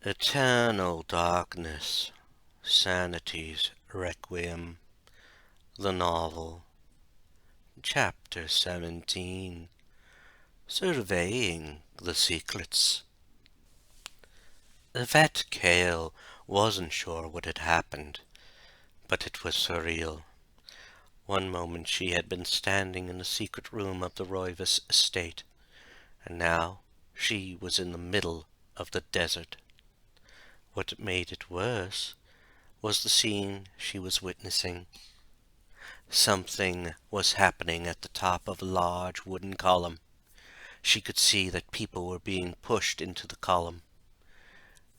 Eternal Darkness, Sanity's Requiem, the novel, Chapter 17, Surveying the Secrets. Vet Kale wasn't sure what had happened, but it was surreal. One moment she had been standing in the secret room of the Roivas estate, and now she was in the middle of the desert. What made it worse was the scene she was witnessing. Something was happening at the top of a large wooden column. She could see that people were being pushed into the column,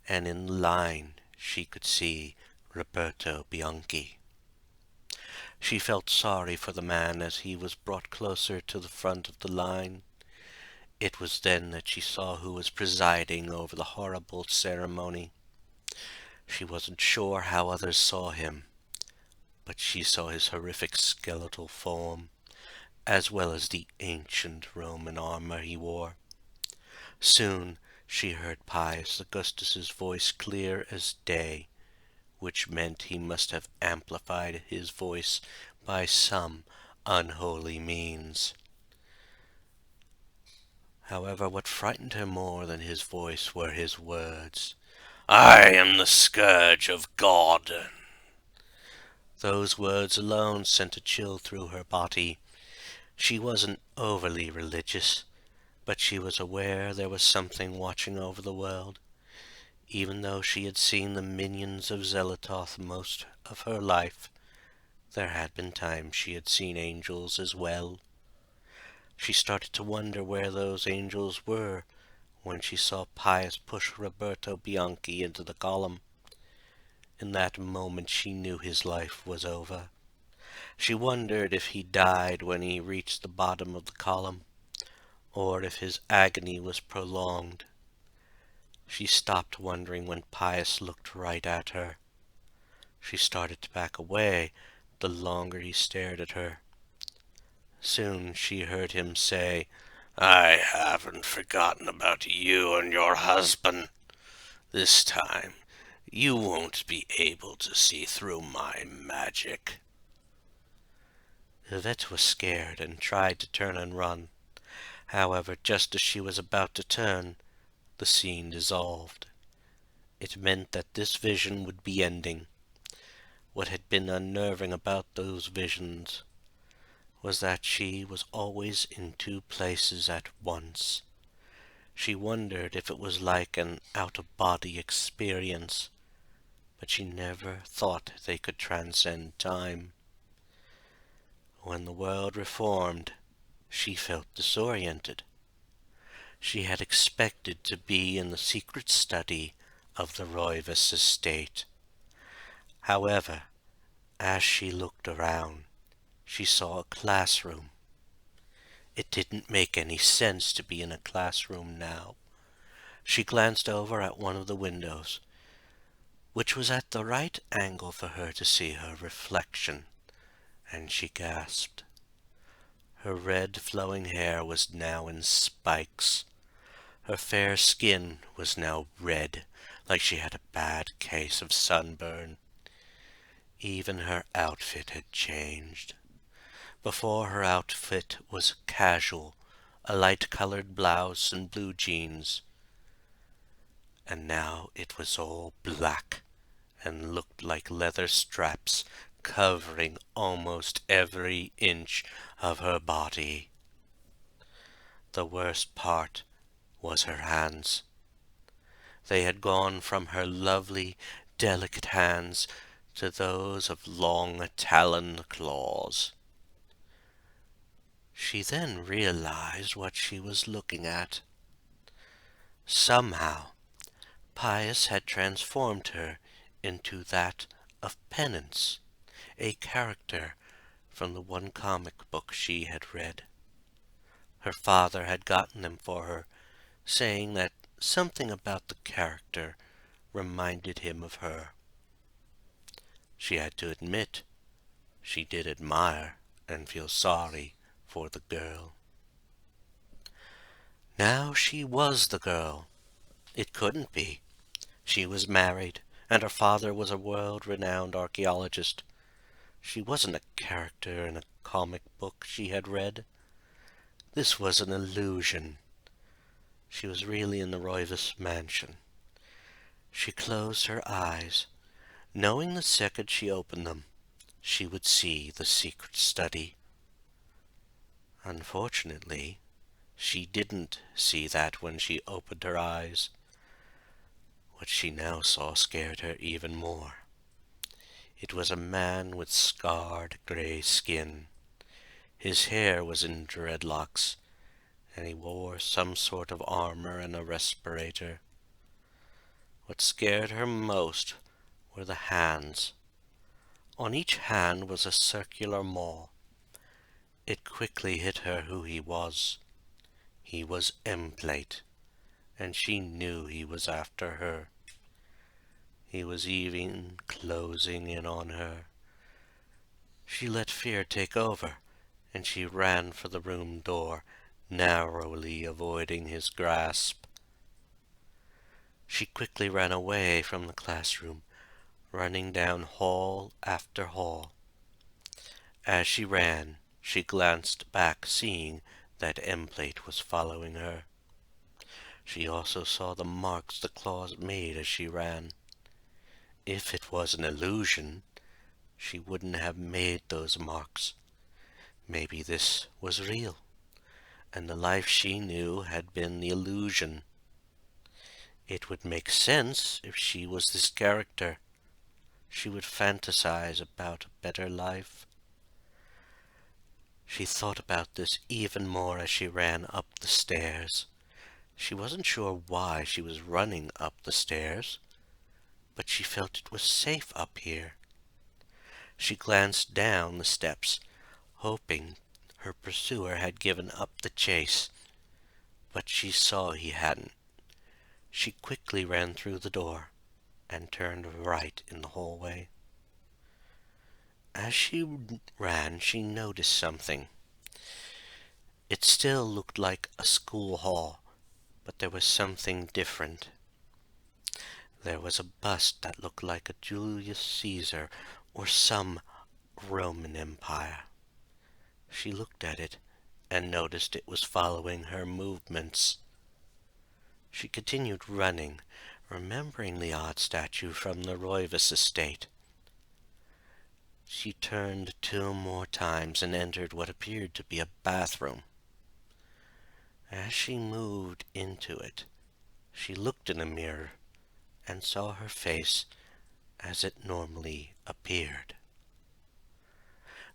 and in the line she could see Roberto Bianchi. She felt sorry for the man as he was brought closer to the front of the line. It was then that she saw who was presiding over the horrible ceremony. She wasn't sure how others saw him, but she saw his horrific skeletal form, as well as the ancient Roman armor he wore. Soon she heard Pius Augustus's voice clear as day, which meant he must have amplified his voice by some unholy means. However, what frightened her more than his voice were his words. "I am the scourge of God." Those words alone sent a chill through her body. She wasn't overly religious, but she was aware there was something watching over the world. Even though she had seen the minions of Zelatoth most of her life, there had been times she had seen angels as well. She started to wonder where those angels were when she saw Pius push Roberto Bianchi into the column. In that moment she knew his life was over. She wondered if he died when he reached the bottom of the column, or if his agony was prolonged. She stopped wondering when Pius looked right at her. She started to back away the longer he stared at her. Soon she heard him say, "I haven't forgotten about you and your husband. This time, you won't be able to see through my magic." Yvette was scared and tried to turn and run. However, just as she was about to turn, the scene dissolved. It meant that this vision would be ending. What had been unnerving about those visions was that she was always in two places at once. She wondered if it was like an out-of-body experience, but she never thought they could transcend time. When the world reformed, she felt disoriented. She had expected to be in the secret study of the Roivas estate. However, as she looked around, she saw a classroom. It didn't make any sense to be in a classroom now. She glanced over at one of the windows, which was at the right angle for her to see her reflection, and she gasped. Her red flowing hair was now in spikes. Her fair skin was now red, like she had a bad case of sunburn. Even her outfit had changed. Before, her outfit was casual, a light-colored blouse and blue jeans. And now it was all black and looked like leather straps covering almost every inch of her body. The worst part was her hands. They had gone from her lovely, delicate hands to those of long, taloned claws. She then realized what she was looking at. Somehow, Pius had transformed her into that of Penance, a character from the one comic book she had read. Her father had gotten them for her, saying that something about the character reminded him of her. She had to admit she did admire and feel sorry for the girl. Now she was the girl. It couldn't be. She was married, and her father was a world-renowned archaeologist. She wasn't a character in a comic book she had read. This was an illusion. She was really in the Roivas mansion. She closed her eyes, knowing the second she opened them, she would see the secret study. Unfortunately, she didn't see that when she opened her eyes. What she now saw scared her even more. It was a man with scarred gray skin. His hair was in dreadlocks, and he wore some sort of armor and a respirator. What scared her most were the hands. On each hand was a circular maw. It quickly hit her who he was. He was M-Plate, and she knew he was after her. He was even closing in on her. She let fear take over, and she ran for the room door, narrowly avoiding his grasp. She quickly ran away from the classroom, running down hall after hall. As she ran, she glanced back, seeing that M-Plate was following her. She also saw the marks the claws made as she ran. If it was an illusion, she wouldn't have made those marks. Maybe this was real, and the life she knew had been the illusion. It would make sense if she was this character. She would fantasize about a better life. She thought about this even more as she ran up the stairs. She wasn't sure why she was running up the stairs, but she felt it was safe up here. She glanced down the steps, hoping her pursuer had given up the chase, but she saw he hadn't. She quickly ran through the door and turned right in the hallway. As she ran, she noticed something. It still looked like a school hall, but there was something different. There was a bust that looked like a Julius Caesar or some Roman Empire. She looked at it and noticed it was following her movements. She continued running, remembering the odd statue from the Roivas estate. She turned 2 more times and entered what appeared to be a bathroom. As she moved into it, she looked in a mirror and saw her face as it normally appeared.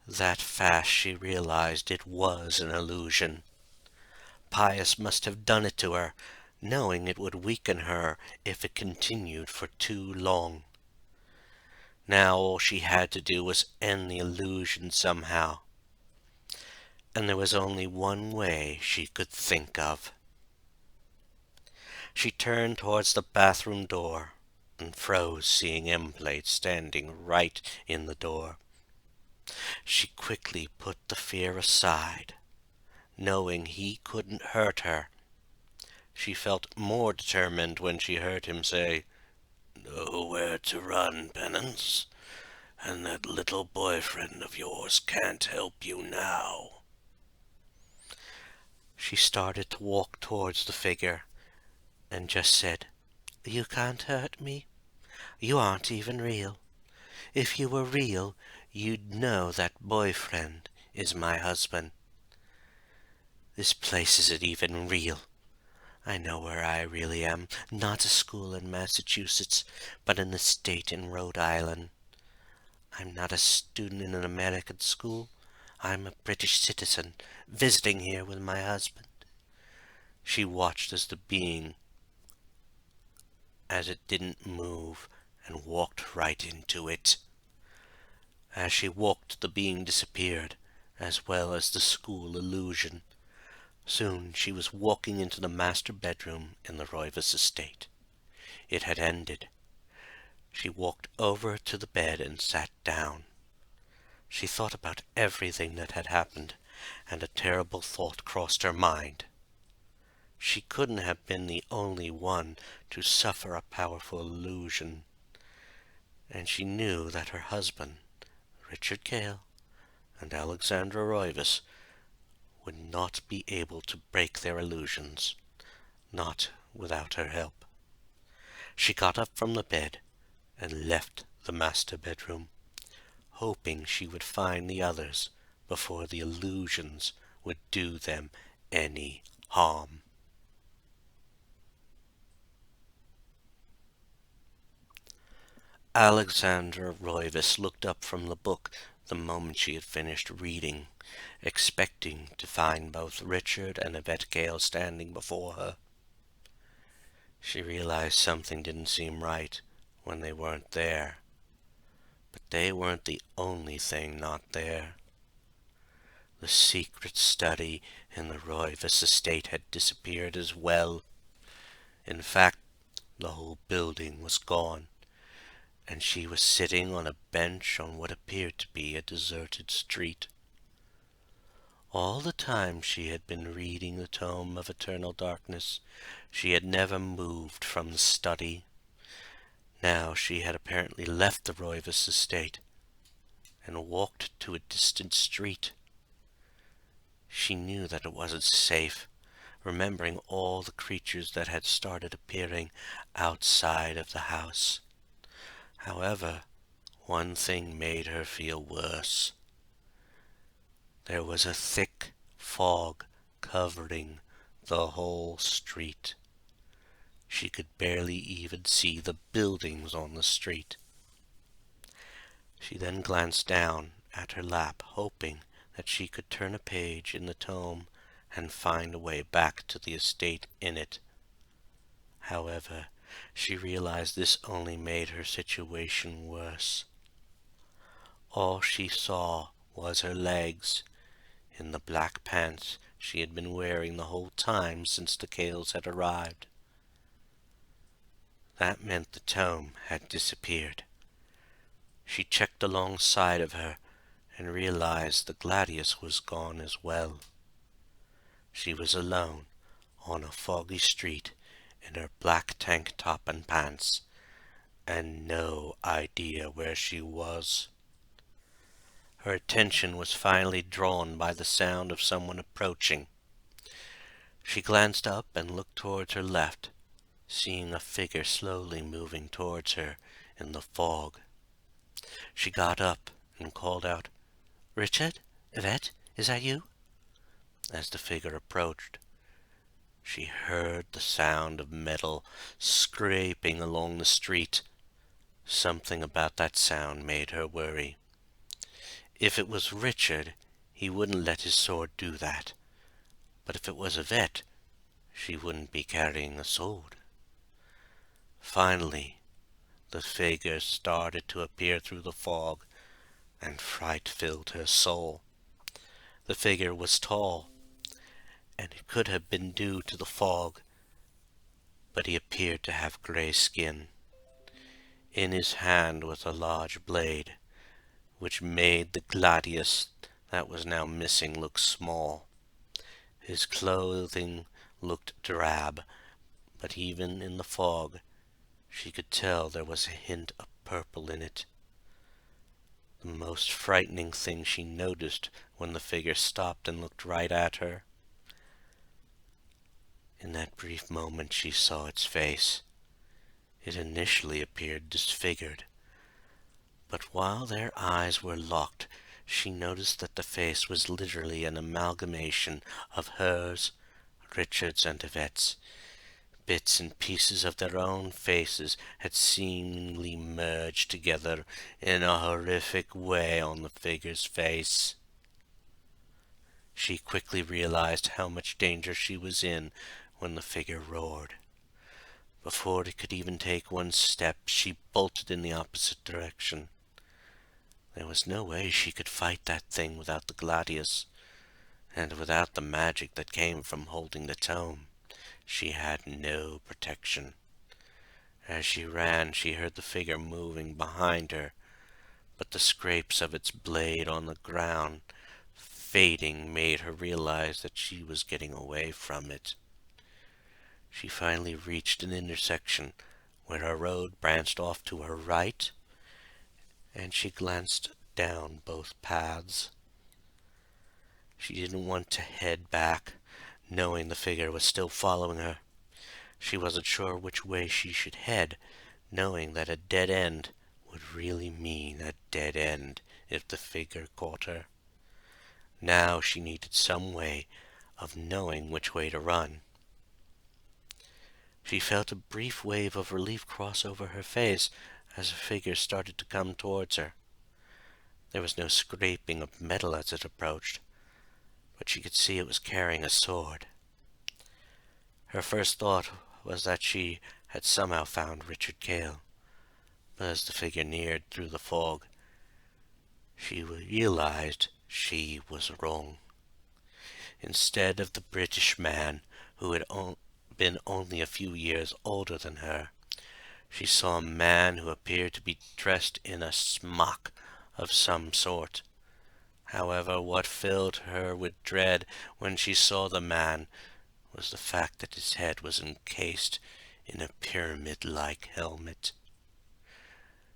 That fast she realized it was an illusion. Pius must have done it to her, knowing it would weaken her if it continued for too long. Now all she had to do was end the illusion somehow, and there was only one way she could think of. She turned towards the bathroom door and froze, seeing M-Plate standing right in the door. She quickly put the fear aside, knowing he couldn't hurt her. She felt more determined when she heard him say, "Nowhere to run, Penance, and that little boyfriend of yours can't help you now." She started to walk towards the figure and just said, "You can't hurt me. You aren't even real. If you were real, you'd know that boyfriend is my husband. This place isn't even real. I know where I really am. Not a school in Massachusetts, but an estate in Rhode Island. I'm not a student in an American school. I'm a British citizen, visiting here with my husband." She watched as the being, as it didn't move, and walked right into it. As she walked, the being disappeared, as well as the school illusion. Soon she was walking into the master bedroom in the Roivas estate. It had ended. She walked over to the bed and sat down. She thought about everything that had happened, and a terrible thought crossed her mind. She couldn't have been the only one to suffer a powerful illusion, and she knew that her husband, Richard Gale, and Alexandra Roivas would not be able to break their illusions, not without her help. She got up from the bed and left the master bedroom, hoping she would find the others before the illusions would do them any harm. Alexandra Roivas looked up from the book the moment she had finished reading, expecting to find both Richard and Yvette Gale standing before her. She realized something didn't seem right when they weren't there. But they weren't the only thing not there. The secret study in the Roivas estate had disappeared as well. In fact, the whole building was gone, and she was sitting on a bench on what appeared to be a deserted street. All the time she had been reading the tome of Eternal Darkness, she had never moved from the study. Now she had apparently left the Roivas estate and walked to a distant street. She knew that it wasn't safe, remembering all the creatures that had started appearing outside of the house. However, one thing made her feel worse. There was a thick fog covering the whole street. She could barely even see the buildings on the street. She then glanced down at her lap, hoping that she could turn a page in the tome and find a way back to the estate in it. However, she realized this only made her situation worse. All she saw was her legs in the black pants she had been wearing the whole time since the Gales had arrived. That meant the tome had disappeared. She checked alongside of her and realized the Gladius was gone as well. She was alone on a foggy street in her black tank top and pants, and no idea where she was. Her attention was finally drawn by the sound of someone approaching. She glanced up and looked towards her left, seeing a figure slowly moving towards her in the fog. She got up and called out, "Richard? Yvette, is that you?" As the figure approached, she heard the sound of metal scraping along the street. Something about that sound made her worry. If it was Richard, he wouldn't let his sword do that. But if it was Yvette, she wouldn't be carrying a sword. Finally, the figure started to appear through the fog, and fright filled her soul. The figure was tall, and it could have been due to the fog, but he appeared to have gray skin. In his hand was a large blade, which made the gladius that was now missing look small. His clothing looked drab, but even in the fog, she could tell there was a hint of purple in it. The most frightening thing she noticed when the figure stopped and looked right at her. In that brief moment she saw its face. It initially appeared disfigured, but while their eyes were locked, she noticed that the face was literally an amalgamation of hers, Richard's, and Yvette's. Bits and pieces of their own faces had seemingly merged together in a horrific way on the figure's face. She quickly realized how much danger she was in when the figure roared. Before it could even take one step, she bolted in the opposite direction. There was no way she could fight that thing without the gladius, and without the magic that came from holding the tome. She had no protection. As she ran, she heard the figure moving behind her, but the scrapes of its blade on the ground fading made her realize that she was getting away from it. She finally reached an intersection where her road branched off to her right, and she glanced down both paths. She didn't want to head back, knowing the figure was still following her. She wasn't sure which way she should head, knowing that a dead end would really mean a dead end if the figure caught her. Now she needed some way of knowing which way to run. She felt a brief wave of relief cross over her face as the figure started to come towards her. There was no scraping of metal as it approached, but she could see it was carrying a sword. Her first thought was that she had somehow found Richard Cale, but as the figure neared through the fog, she realized she was wrong. Instead of the British man who had been only a few years older than her, she saw a man who appeared to be dressed in a smock of some sort. However, what filled her with dread when she saw the man was the fact that his head was encased in a pyramid-like helmet.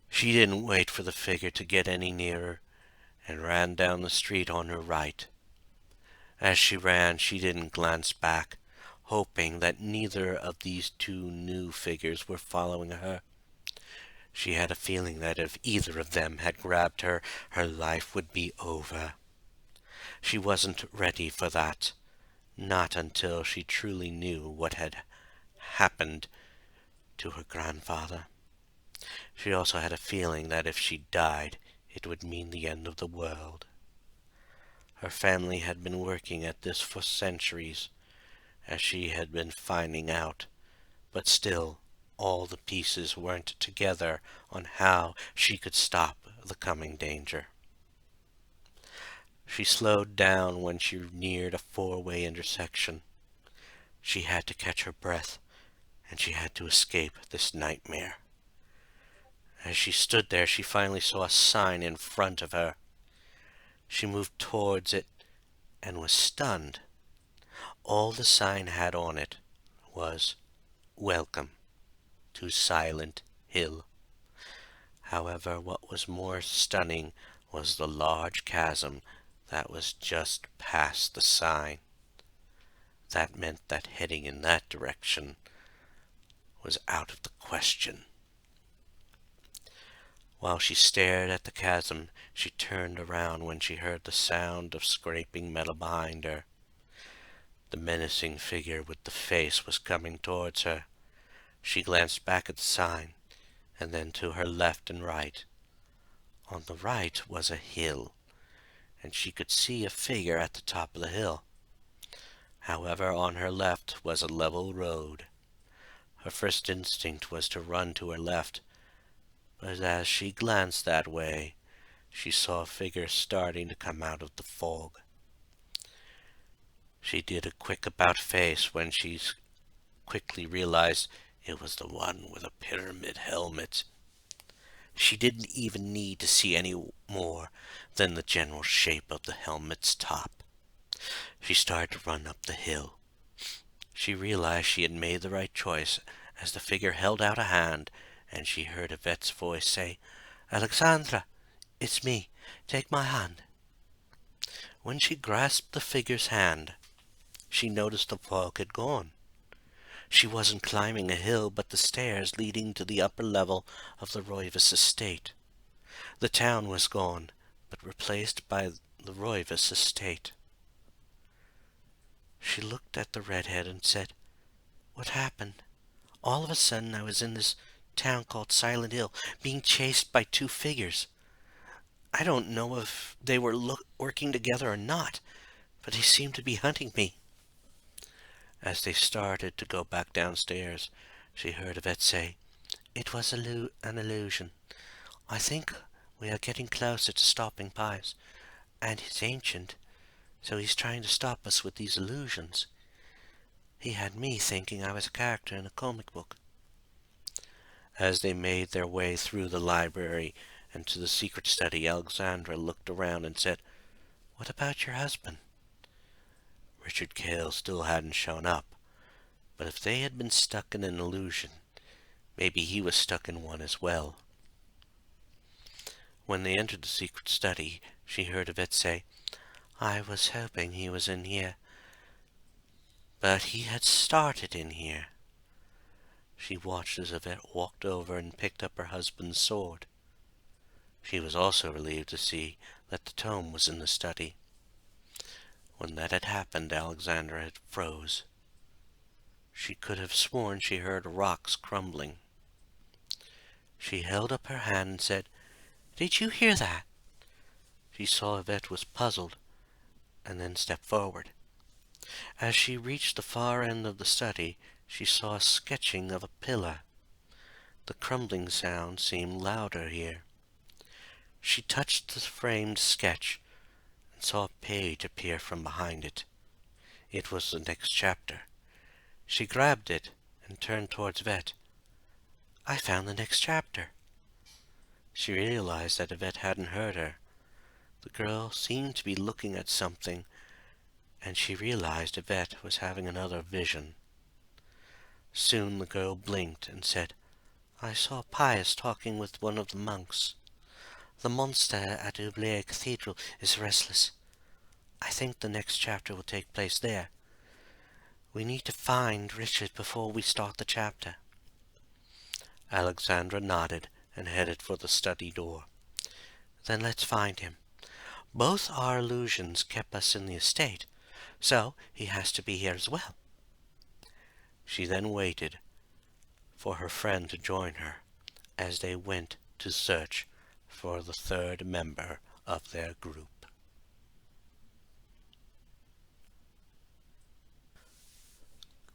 She didn't wait for the figure to get any nearer, and ran down the street on her right. As she ran, she didn't glance back, hoping that neither of these two new figures were following her. She had a feeling that if either of them had grabbed her, her life would be over. She wasn't ready for that, not until she truly knew what had happened to her grandfather. She also had a feeling that if she died, it would mean the end of the world. Her family had been working at this for centuries, as she had been finding out, but still all the pieces weren't together on how she could stop the coming danger. She slowed down when she neared a four-way intersection. She had to catch her breath, and she had to escape this nightmare. As she stood there, she finally saw a sign in front of her. She moved towards it and was stunned. All the sign had on it was, "Welcome to Silent Hill." However, what was more stunning was the large chasm that was just past the sign. That meant that heading in that direction was out of the question. While she stared at the chasm, she turned around when she heard the sound of scraping metal behind her. The menacing figure with the face was coming towards her. She glanced back at the sign, and then to her left and right. On the right was a hill, and she could see a figure at the top of the hill. However, on her left was a level road. Her first instinct was to run to her left, but as she glanced that way, she saw a figure starting to come out of the fog. She did a quick about-face when she quickly realized it was the one with a pyramid helmet. She didn't even need to see any more than the general shape of the helmet's top. She started to run up the hill. She realized she had made the right choice as the figure held out a hand, and she heard Yvette's voice say, "Alexandra, it's me. Take my hand." When she grasped the figure's hand, she noticed the fog had gone. She wasn't climbing a hill, but the stairs leading to the upper level of the Roivas estate. The town was gone, but replaced by the Roivas estate. She looked at the redhead and said, "What happened? All of a sudden I was in this town called Silent Hill, being chased by two figures. I don't know if they were working together or not, but they seemed to be hunting me." As they started to go back downstairs, she heard Yvette say, "It was an illusion. I think we are getting closer to stopping Pies, and he's ancient, so he's trying to stop us with these illusions. He had me thinking I was a character in a comic book." As they made their way through the library and to the secret study, Alexandra looked around and said, "What about your husband?" Richard Cale still hadn't shown up, But if they had been stuck in an illusion, maybe he was stuck in one as well. When they entered the secret study, she heard Yvette say, "I was hoping he was in here." But he had started in here. She watched as Yvette walked over and picked up her husband's sword. She was also relieved to see that the tome was in the study. When that had happened, Alexandra had froze. She could have sworn she heard rocks crumbling. She held up her hand and said, "Did you hear that?" She saw Yvette was puzzled, and then stepped forward. As she reached the far end of the study, she saw a sketching of a pillar. The crumbling sound seemed louder here. She touched the framed sketch and saw a page appear from behind it. It was the next chapter. She grabbed it and turned towards Yvette. "I found the next chapter." She realized that Yvette hadn't heard her. The girl seemed to be looking at something, and she realized Yvette was having another vision. Soon the girl blinked and said, "I saw Pius talking with one of the monks. The monster at Oubliette Cathedral is restless. I think the next chapter will take place there. We need to find Richard before we start the chapter." Alexandra nodded and headed for the study door. "Then let's find him. Both our illusions kept us in the estate, so he has to be here as well." She then waited for her friend to join her as they went to search for the third member of their group.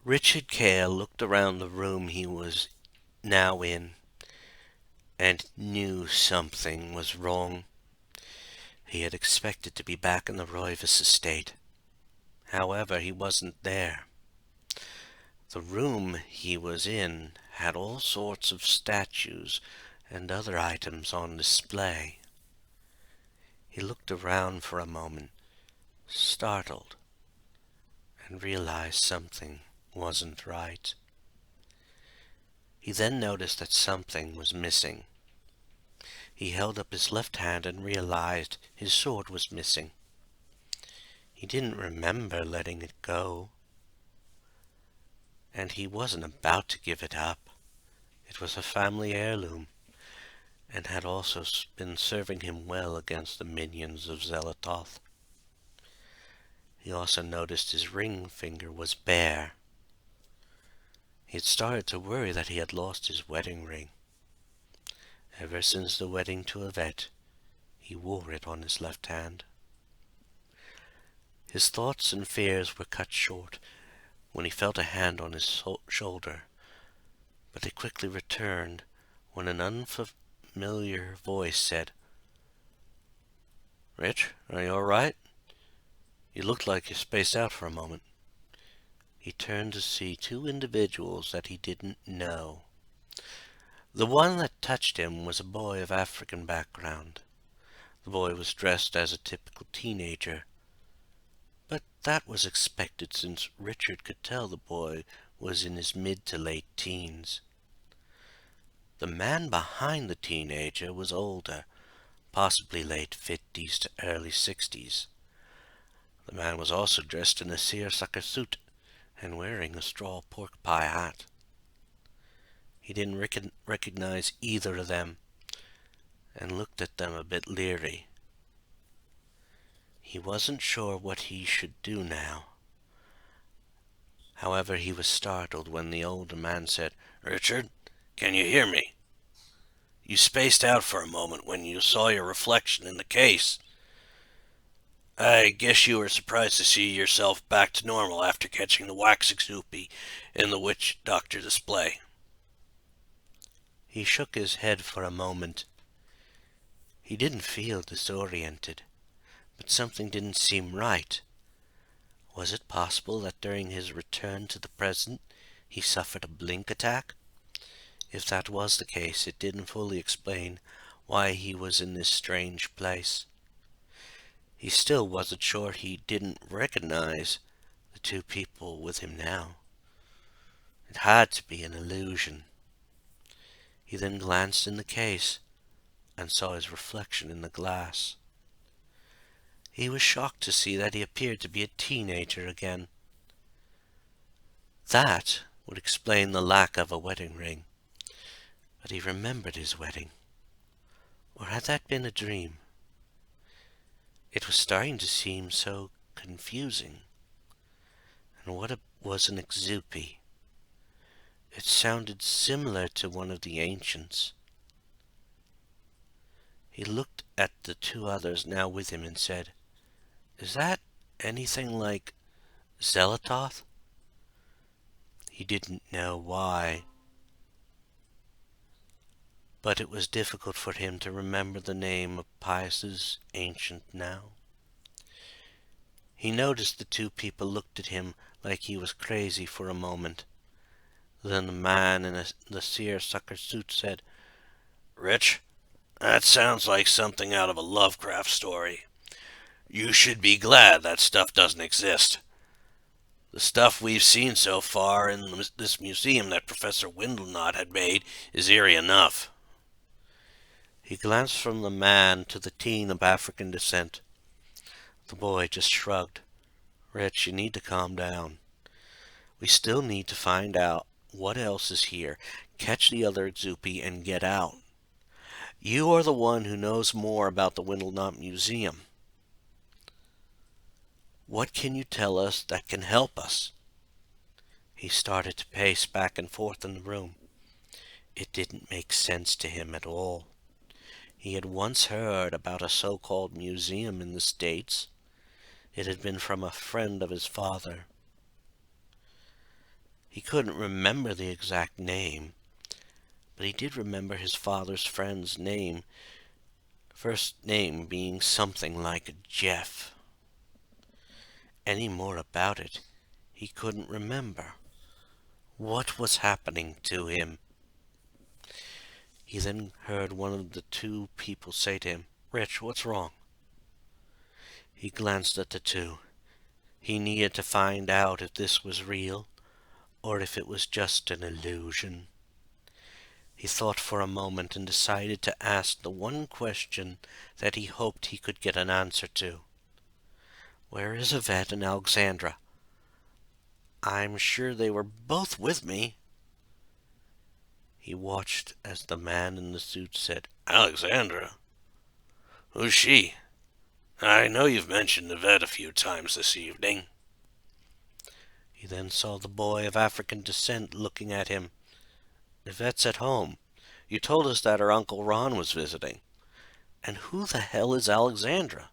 Richard Kale looked around the room he was now in and knew something was wrong. He had expected to be back in the Roivas estate. However, he wasn't there. The room he was in had all sorts of statues and other items on display. He looked around for a moment, startled, and realized something wasn't right. He then noticed that something was missing. He held up his left hand and realized his sword was missing. He didn't remember letting it go, and he wasn't about to give it up. It was a family heirloom, and had also been serving him well against the minions of Xelatoth. He also noticed his ring finger was bare. He had started to worry that he had lost his wedding ring. Ever since the wedding to Yvette, he wore it on his left hand. His thoughts and fears were cut short when he felt a hand on his shoulder, but they quickly returned when an unfamiliar voice said, "Rich, are you all right? You looked like you spaced out for a moment." He turned to see two individuals that he didn't know. The one that touched him was a boy of African background. The boy was dressed as a typical teenager, but that was expected since Richard could tell the boy was in his mid to late teens. The man behind the teenager was older, possibly late 50s to early 60s. The man was also dressed in a seersucker suit and wearing a straw pork pie hat. He didn't recognize either of them and looked at them a bit leery. He wasn't sure what he should do now. However, he was startled when the older man said, "Richard, can you hear me? You spaced out for a moment when you saw your reflection in the case. I guess you were surprised to see yourself back to normal after catching the waxing soupy in the witch doctor display." He shook his head for a moment. He didn't feel disoriented, but something didn't seem right. Was it possible that during his return to the present he suffered a blink attack? If that was the case, it didn't fully explain why he was in this strange place. He still wasn't sure he didn't recognize the two people with him now. It had to be an illusion. He then glanced in the case and saw his reflection in the glass. He was shocked to see that he appeared to be a teenager again. That would explain the lack of a wedding ring. But he remembered his wedding. Or had that been a dream? It was starting to seem so confusing. And what was an exupi? It sounded similar to one of the ancients. He looked at the two others now with him and said, "Is that anything like Zelatoth?" He didn't know why, but it was difficult for him to remember the name of Pius's ancient now. He noticed the two people looked at him like he was crazy for a moment. Then the man in the seersucker suit said, "Rich, that sounds like something out of a Lovecraft story. You should be glad that stuff doesn't exist. The stuff we've seen so far in this museum that Professor Windlenot had made is eerie enough." He glanced from the man to the teen of African descent. The boy just shrugged. "Rich, you need to calm down. We still need to find out what else is here, catch the other Exupi, and get out. You are the one who knows more about the Windlenot Museum. What can you tell us that can help us?" He started to pace back and forth in the room. It didn't make sense to him at all. He had once heard about a so-called museum in the States. It had been from a friend of his father. He couldn't remember the exact name, but he did remember his father's friend's name, first name being something like Jeff. Any more about it, he couldn't remember. What was happening to him? He then heard one of the two people say to him, "Rich, what's wrong?" He glanced at the two. He needed to find out if this was real, or if it was just an illusion. He thought for a moment and decided to ask the one question that he hoped he could get an answer to. "Where is Yvette and Alexandra? I'm sure they were both with me." He watched as the man in the suit said, "Alexandra? Who's she? I know you've mentioned Yvette a few times this evening." He then saw the boy of African descent looking at him. "Yvette's at home. You told us that her Uncle Ron was visiting. And who the hell is Alexandra?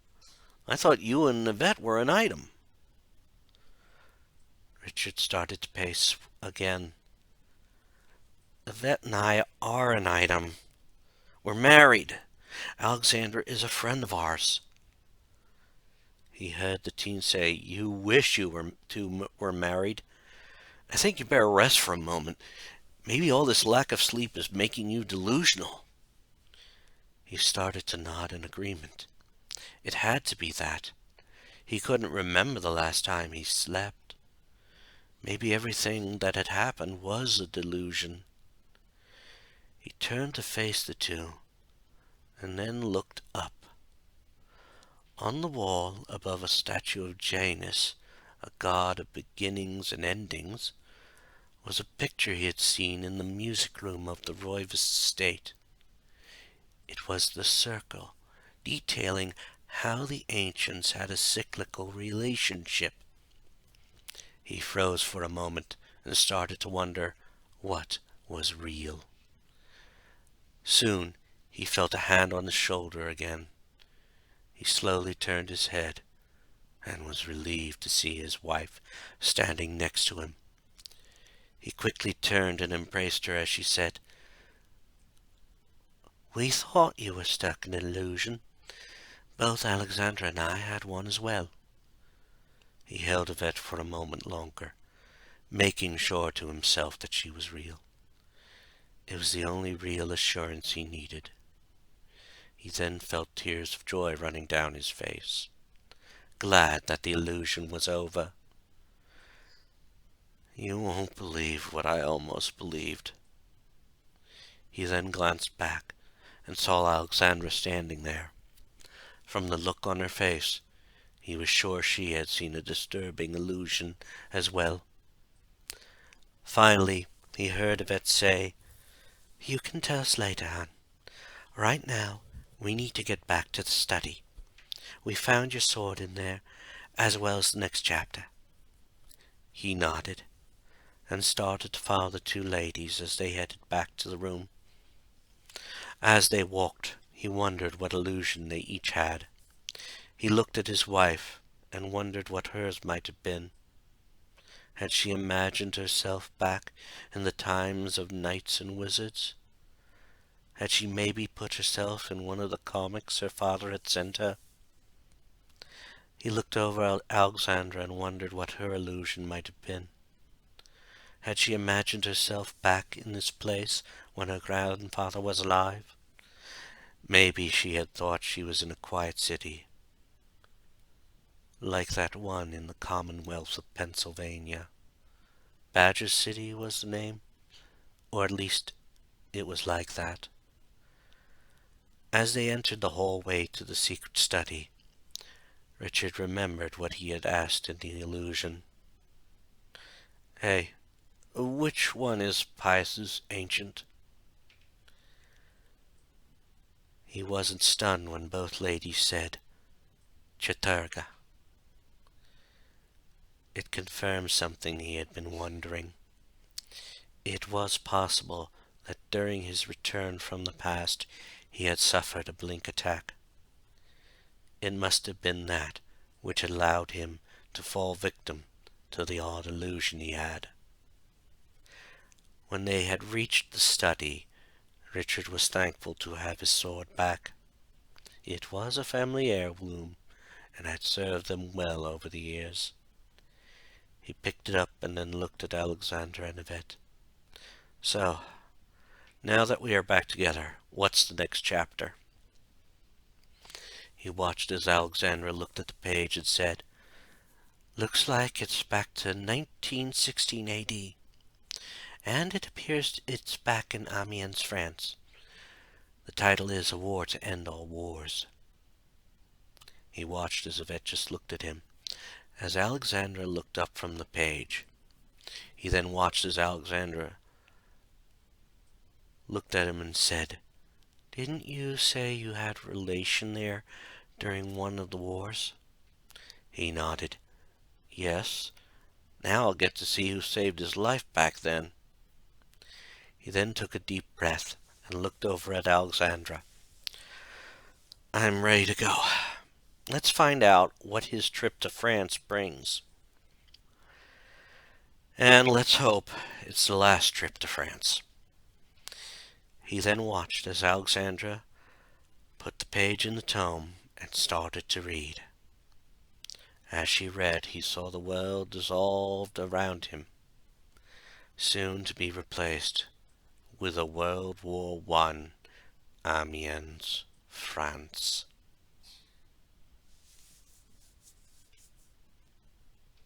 I thought you and Yvette were an item." Richard started to pace again. "Yvette and I are an item. We're married. Alexandra is a friend of ours." He heard the teen say, "You wish you were married. I think you better rest for a moment. Maybe all this lack of sleep is making you delusional." He started to nod in agreement. It had to be that. He couldn't remember the last time he slept. Maybe everything that had happened was a delusion. He turned to face the two, and then looked up. On the wall above a statue of Janus, a god of beginnings and endings, was a picture he had seen in the music room of the Roivas estate. It was the circle, detailing how the ancients had a cyclical relationship. He froze for a moment and started to wonder what was real. Soon he felt a hand on his shoulder again. He slowly turned his head and was relieved to see his wife standing next to him. He quickly turned and embraced her as she said, "We thought you were stuck in an illusion. Both Alexandra and I had one as well." He held Yvette for a moment longer, making sure to himself that she was real. It was the only real assurance he needed. He then felt tears of joy running down his face, glad that the illusion was over. You won't believe what I almost believed. He then glanced back and saw Alexandra standing there. From the look on her face, he was sure she had seen a disturbing illusion as well. Finally, he heard Yvette say, "You can tell us later, hon. Right now, we need to get back to the study. We found your sword in there, as well as the next chapter." He nodded and started to follow the two ladies as they headed back to the room. As they walked, he wondered what illusion they each had. He looked at his wife and wondered what hers might have been. Had she imagined herself back in the times of knights and wizards? Had she maybe put herself in one of the comics her father had sent her? He looked over at Alexandra and wondered what her illusion might have been. Had she imagined herself back in this place when her grandfather was alive? Maybe she had thought she was in a quiet city, like that one in the Commonwealth of Pennsylvania. Badger City was the name, or at least it was like that. As they entered the hallway to the secret study, Richard remembered what he had asked in the illusion. "Hey, which one is Pius's ancient?" He wasn't stunned when both ladies said, "Chaturga." It confirmed something he had been wondering. It was possible that during his return from the past he had suffered a blink attack. It must have been that which allowed him to fall victim to the odd illusion he had. When they had reached the study, Richard was thankful to have his sword back. It was a family heirloom, and had served them well over the years. He picked it up and then looked at Alexandra and Yvette. "So, now that we are back together, what's the next chapter?" He watched as Alexandra looked at the page and said, "Looks like it's back to 1916 AD. And it appears it's back in Amiens, France. The title is A War to End All Wars." He watched as Yvette just looked at him, as Alexandra looked up from the page. He then watched as Alexandra looked at him and said, "Didn't you say you had relation there during one of the wars?" He nodded. "Yes. Now I'll get to see who saved his life back then." He then took a deep breath and looked over at Alexandra. "I'm ready to go. Let's find out what his trip to France brings. And let's hope it's the last trip to France." He then watched as Alexandra put the page in the tome and started to read. As she read, he saw the world dissolved around him, soon to be replaced with a World War I, Amiens, France.